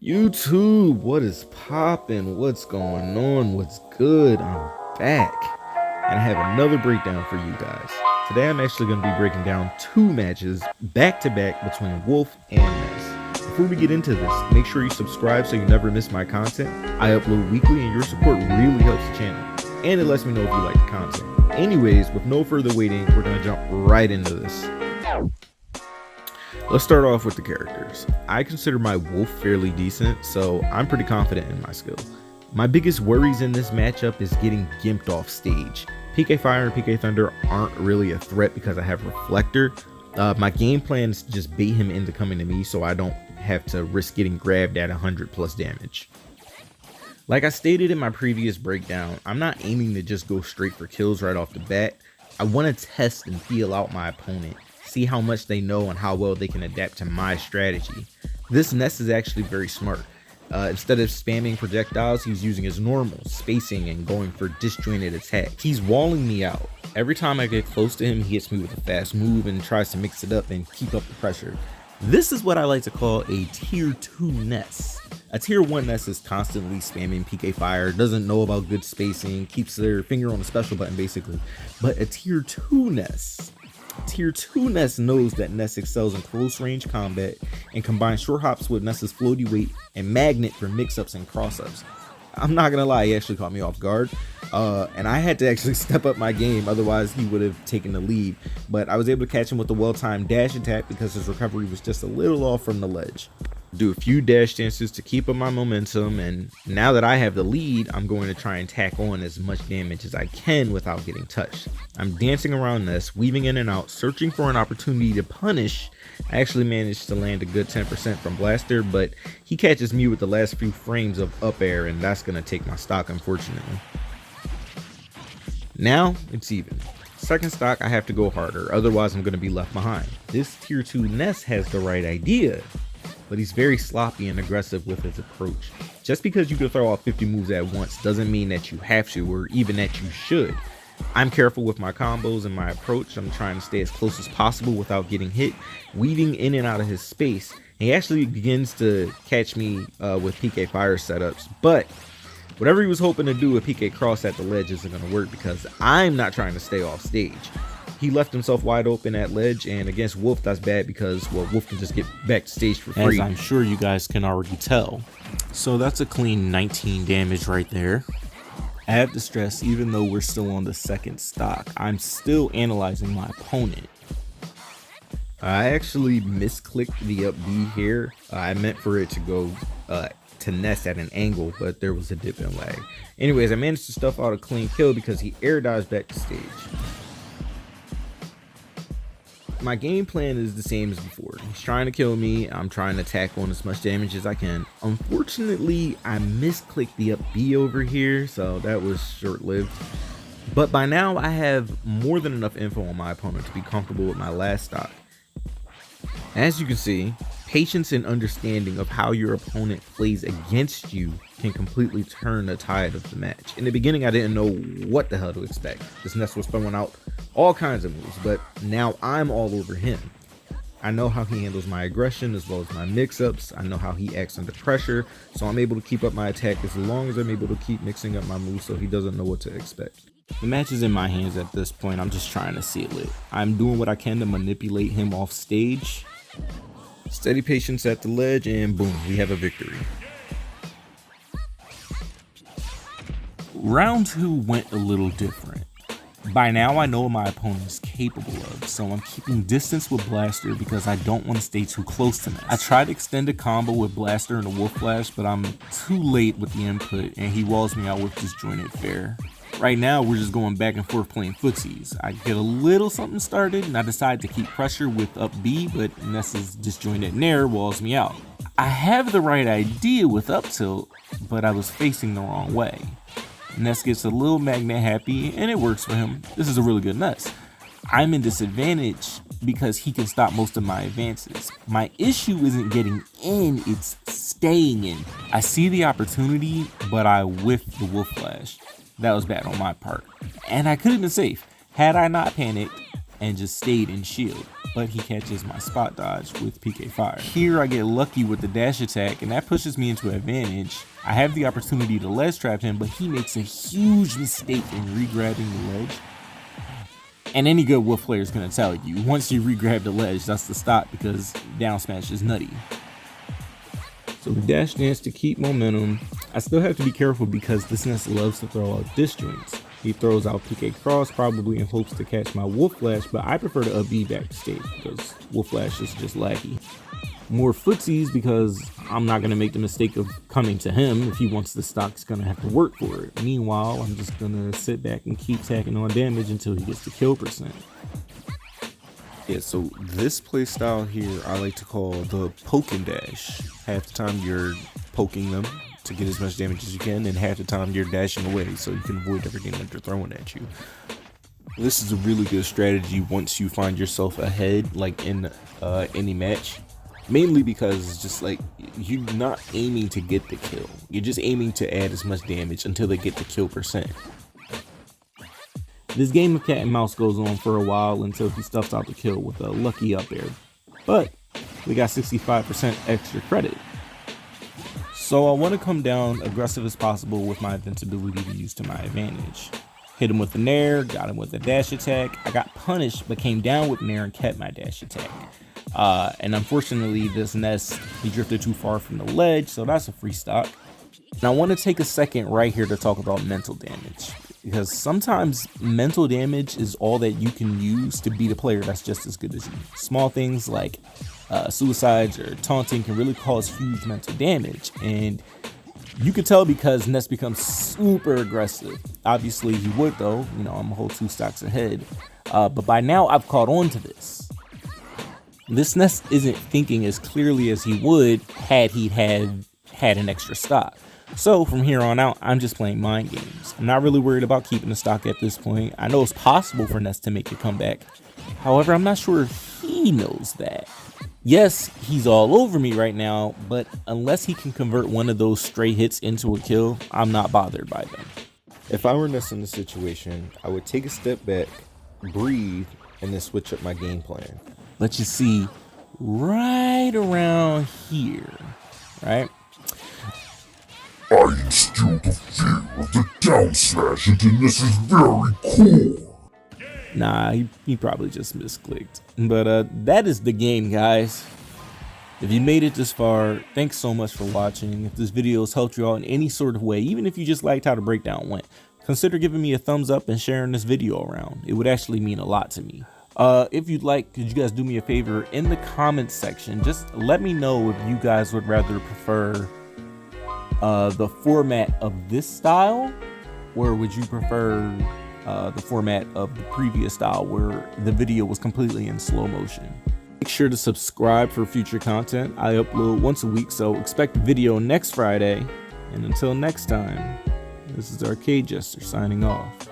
YouTube, what is poppin'? What's going on? What's good? I'm back and I have another breakdown for you guys. Today I'm actually going to be breaking down two matches back to back between Wolf and Ness. Before we get into this, make sure you subscribe so you never miss my content. I upload weekly and your support really helps the channel and it lets me know if you like the content. Anyways, with no further waiting, we're going to jump right into this. Let's start off with the characters. I consider my Wolf fairly decent, so I'm pretty confident in my skill. My biggest worries in this matchup is getting gimped off stage. PK Fire and PK Thunder aren't really a threat because I have Reflector. My game plan is to just bait him into coming to me so I don't have to risk getting grabbed at 100 plus damage. Like I stated in my previous breakdown, I'm not aiming to just go straight for kills right off the bat. I want to test and feel out my opponent, see how much they know and how well they can adapt to my strategy. This Ness is actually very smart. Instead of spamming projectiles, he's using his normal spacing and going for disjointed attacks. He's walling me out. Every time I get close to him, he hits me with a fast move and tries to mix it up and keep up the pressure. This is what I like to call a tier 2 Ness. A tier 1 Ness is constantly spamming PK Fire, doesn't know about good spacing, keeps their finger on the special button basically. But a tier 2 Ness, Tier 2 Ness knows that Ness excels in close range combat and combines short hops with Ness's floaty weight and magnet for mix-ups and cross-ups. I'm not gonna lie, he actually caught me off guard, and I had to actually step up my game, otherwise he would have taken the lead. But I was able to catch him with a well-timed dash attack because his recovery was just a little off from the ledge. Do a few dash dances to keep up my momentum, and now that I have the lead, I'm going to try and tack on as much damage as I can without getting touched. I'm dancing around this, weaving in and out, searching for an opportunity to punish. I actually managed to land a good 10% from Blaster, but he catches me with the last few frames of up air, and that's going to take my stock, unfortunately. Now it's even. Second stock, I have to go harder, otherwise I'm going to be left behind. This tier 2 Ness has the right idea, but he's very sloppy and aggressive with his approach. Just because you can throw out 50 moves at once doesn't mean that you have to or even that you should. I'm careful with my combos and my approach. I'm trying to stay as close as possible without getting hit, weaving in and out of his space. He actually begins to catch me with PK Fire setups, but whatever he was hoping to do with PK Cross at the ledge isn't going to work because I'm not trying to stay off stage. He left himself wide open at ledge, and against Wolf that's bad because, well, Wolf can just get back to stage for free. As I'm sure you guys can already tell. So that's a clean 19 damage right there. I have to stress, even though we're still on the second stock, I'm still analyzing my opponent. I actually misclicked the up B here. I meant for it to go to Ness at an angle, but there was a dip and lag. Anyways, I managed to stuff out a clean kill because he air dodged back to stage. My game plan is the same as before. He's trying to kill me. I'm trying to tack on as much damage as I can. Unfortunately, I misclicked the up B over here, so that was short-lived. But by now, I have more than enough info on my opponent to be comfortable with my last stock. As you can see, patience and understanding of how your opponent plays against you can completely turn the tide of the match. In the beginning, I didn't know what the hell to expect. This Ness was throwing out all kinds of moves, but now I'm all over him. I know how he handles my aggression as well as my mix-ups. I know how he acts under pressure, so I'm able to keep up my attack as long as I'm able to keep mixing up my moves so he doesn't know what to expect. The match is in my hands at this point. I'm just trying to seal it. I'm doing what I can to manipulate him off stage. Steady patience at the ledge, and boom, we have a victory. Round 2 went a little different. By now I know what my opponent is capable of, so I'm keeping distance with Blaster because I don't want to stay too close to him. I tried to extend a combo with Blaster and a Wolf Flash, but I'm too late with the input and he walls me out with disjointed fair. Right now we're just going back and forth playing footsies. I get a little something started and I decide to keep pressure with up B, but Ness's disjointed nair walls me out. I have the right idea with up tilt, but I was facing the wrong way. Ness gets a little magnet happy and it works for him. This is a really good Ness. I'm in disadvantage because he can stop most of my advances. My issue isn't getting in, it's staying in. I see the opportunity, but I whiffed the Wolf Flash. That was bad on my part. And I could have been safe had I not panicked and just stayed in shield. but he catches my spot dodge with PK Fire. Here I get lucky with the dash attack, and that pushes me into advantage. I have the opportunity to ledge trap him, but he makes a huge mistake in re-grabbing the ledge. And any good wolf player is going to tell you, once you re-grab the ledge, that's the stop, because down smash is nutty. So the dash dance to keep momentum. I still have to be careful because this Ness loves to throw out disjoints. He throws out PK cross, probably in hopes to catch my wolf flash, but I prefer to up B back to stage because wolf flash is just laggy. More footsies because I'm not going to make the mistake of coming to him. If he wants the stock, he's going to have to work for it. Meanwhile, I'm just going to sit back and keep tacking on damage until he gets the kill percent. Yeah, so this playstyle here I like to call the poke and dash. Half the time you're poking them to get as much damage as you can, and half the time you're dashing away so you can avoid everything that they're throwing at you. This is a really good strategy once you find yourself ahead, like in any match. Mainly because it's just like, you're not aiming to get the kill. You're just aiming to add as much damage until they get the kill percent. This game of cat and mouse goes on for a while until he stuffs out the kill with a lucky up air. But we got 65% extra credit. So I want to come down aggressive as possible with my invincibility to use to my advantage. Hit him with the nair, got him with a dash attack. I got punished but came down with nair and kept my dash attack. And unfortunately this Ness, he drifted too far from the ledge, so that's a free stock. Now I want to take a second right here to talk about mental damage, because sometimes mental damage is all that you can use to beat a player that's just as good as you. Small things like suicides or taunting can really cause huge mental damage, and you can tell because Ness becomes super aggressive. Obviously he would though, you know, I'm a whole 2 stocks ahead, but by now I've caught on to this. This Ness isn't thinking as clearly as he would had he had an extra stock. So from here on out, I'm just playing mind games. I'm not really worried about keeping the stock at this point. I know it's possible for Ness to make a comeback. However, I'm not sure if he knows that. Yes, he's all over me right now, but unless he can convert one of those stray hits into a kill, I'm not bothered by them. If I were Ness in this situation, I would take a step back, breathe, and then switch up my game plan. But you see, right around here, right? I instill the fear of the down smash into Ness's very core. Nah, he probably just misclicked. But that is the game, guys. If you made it this far, thanks so much for watching. If this video has helped you out in any sort of way, even if you just liked how the breakdown went, consider giving me a thumbs up and sharing this video around. It would actually mean a lot to me. If you'd like, could you guys do me a favor in the comments section? Just let me know if you guys would rather prefer the format of this style, or would you prefer the format of the previous style where the video was completely in slow motion. Make sure to subscribe for future content. I upload once a week, so expect a video next Friday. And until next time, this is Arcade Jester signing off.